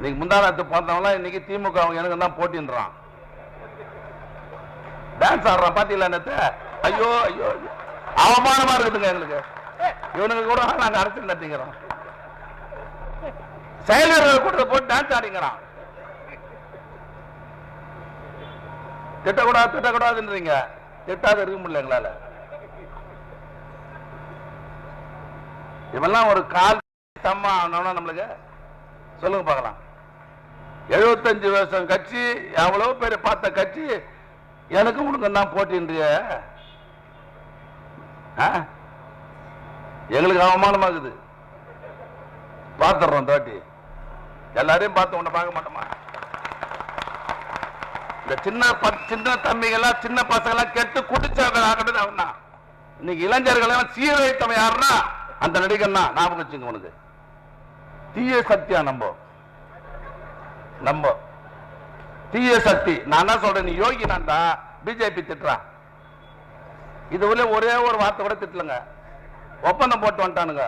இன்னைக்கு முந்தானத்து பார்த்தவங்களாம் இன்னைக்கு திமுக எனக்கு தான் போட்டின்றான். டான்ஸ் ஆடுறான் பாத்தீங்களா நேத்து? ஐயோ ஐயோ அவமானமா இருக்குதுங்க எங்களுக்கு. இவனுக்கு கூட நாங்க அரசியல் நடத்திக்கிறோம். செயலர்கள் கூட்டத்தை போட்டு டான்ஸ் ஆடிங்கிறான். திட்டக்கூடாது திட்டக்கூடாதுன்றீங்க, திட்டாத இருக்க முடியல எங்களால. இவெல்லாம் ஒரு கால் தம்மா நம்மளுக்கு சொல்லுங்க பார்க்கலாம். 75 வருஷம் கட்சி, எவ்வளவு பேர் பார்த்த கட்சி, எனக்கு உனக்கு தான் போட்டின்றிய. எங்களுக்கு அவமானமாகுது. பார்த்துடுறோம் தோட்டி, எல்லாரையும் பார்த்து உன்னை பார்க்க மாட்டோமா? இந்த சின்ன தம்பிகள்லாம் சின்ன பசங்கள்லாம் கெட்டு குடிச்சாங்க. இன்னைக்கு இளைஞர்கள் சீரழித்தவன் யாருன்னா அந்த நடிகன் தான். ஞாபகம் வச்சுங்க. உனக்கு தீய சக்தியா நம்ப தீய சக்தி. நான் தான் சொல்றேன், நீ யோகி நான்டா பிஜேபி திட்டுறா. இது ஒரே ஒரு வார்த்தை கூட திட்டலங்க. ஒப்பந்தம் போட்டு வந்துட்டானுங்க.